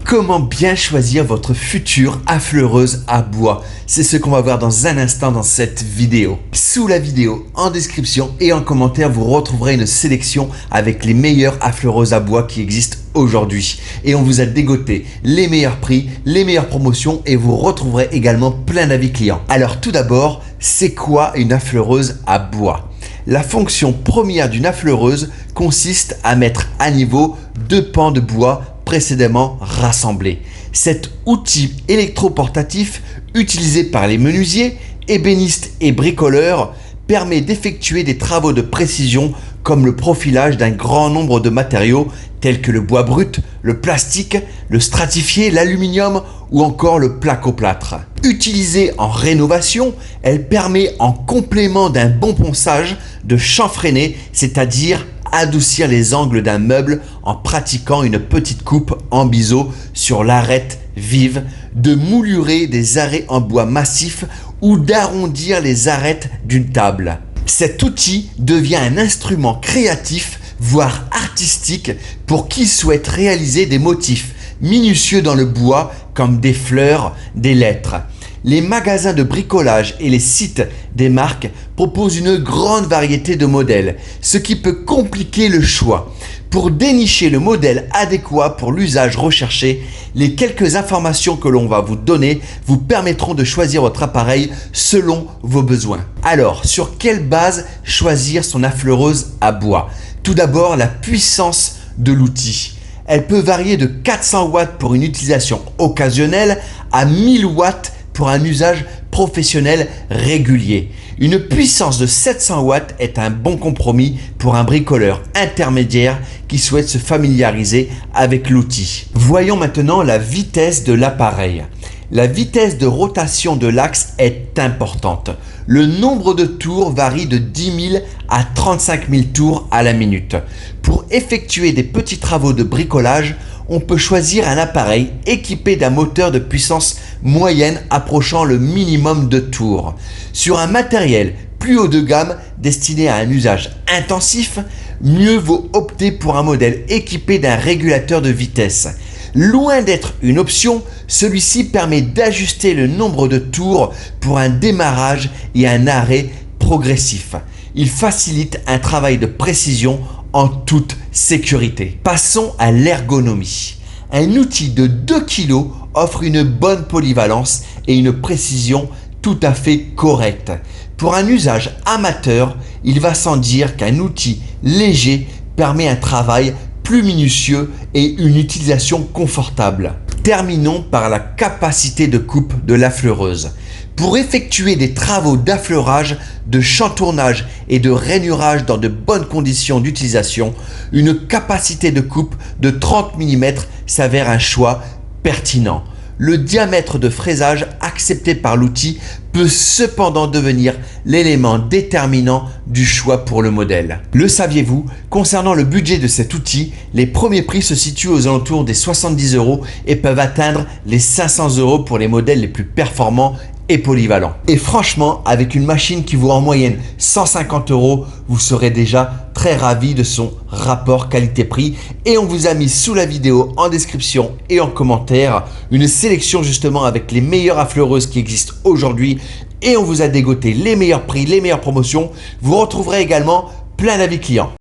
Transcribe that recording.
Comment bien choisir votre future affleureuse à bois? C'est ce qu'on va voir dans un instant dans cette vidéo. Sous la vidéo, en description et en commentaire, vous retrouverez une sélection avec les meilleures affleureuses à bois qui existent aujourd'hui. Et on vous a dégoté les meilleurs prix, les meilleures promotions et vous retrouverez également plein d'avis clients. Alors tout d'abord, c'est quoi une affleureuse à bois? La fonction première d'une affleureuse consiste à mettre à niveau deux pans de bois précédemment rassemblés. Cet outil électroportatif utilisé par les menuisiers, ébénistes et bricoleurs permet d'effectuer des travaux de précision comme le profilage d'un grand nombre de matériaux tels que le bois brut, le plastique, le stratifié, l'aluminium ou encore le placo-plâtre. Utilisée en rénovation, elle permet en complément d'un bon ponçage de chanfreiner, c'est-à-dire adoucir les angles d'un meuble en pratiquant une petite coupe en biseau sur l'arête vive, de moulurer des arrêts en bois massif ou d'arrondir les arêtes d'une table. Cet outil devient un instrument créatif, voire artistique, pour qui souhaite réaliser des motifs minutieux dans le bois comme des fleurs, des lettres. Les magasins de bricolage et les sites des marques proposent une grande variété de modèles, ce qui peut compliquer le choix. Pour dénicher le modèle adéquat pour l'usage recherché, les quelques informations que l'on va vous donner vous permettront de choisir votre appareil selon vos besoins. Alors, sur quelle base choisir son affleureuse à bois? Tout d'abord, la puissance de l'outil. Elle peut varier de 400 watts pour une utilisation occasionnelle à 1000 watts pour un usage professionnel régulier. Une puissance de 700 watts est un bon compromis pour un bricoleur intermédiaire qui souhaite se familiariser avec l'outil. Voyons maintenant la vitesse de l'appareil. La vitesse de rotation de l'axe est importante. Le nombre de tours varie de 10 000 à 35 000 tours à la minute. Pour effectuer des petits travaux de bricolage, on peut choisir un appareil équipé d'un moteur de puissance moyenne approchant le minimum de tours. Sur un matériel plus haut de gamme destiné à un usage intensif, mieux vaut opter pour un modèle équipé d'un régulateur de vitesse. Loin d'être une option, celui-ci permet d'ajuster le nombre de tours pour un démarrage et un arrêt progressif. Il facilite un travail de précision en toute sécurité. Passons à l'ergonomie. Un outil de 2 kg offre une bonne polyvalence et une précision tout à fait correcte. Pour un usage amateur, il va sans dire qu'un outil léger permet un travail plus minutieux et une utilisation confortable. Terminons par la capacité de coupe de l'affleureuse. Pour effectuer des travaux d'affleurage, de chantournage et de rainurage dans de bonnes conditions d'utilisation, une capacité de coupe de 30 mm s'avère un choix pertinent. Le diamètre de fraisage accepté par l'outil peut cependant devenir l'élément déterminant du choix pour le modèle. Le saviez-vous? Concernant le budget de cet outil, les premiers prix se situent aux alentours des 70 € et peuvent atteindre les 500 € pour les modèles les plus performants et polyvalent. Et franchement, avec une machine qui vaut en moyenne 150 €, vous serez déjà très ravi de son rapport qualité-prix. Et on vous a mis sous la vidéo, en description et en commentaire, une sélection justement avec les meilleures affleureuses qui existent aujourd'hui. Et on vous a dégoté les meilleurs prix, les meilleures promotions. Vous retrouverez également plein d'avis clients.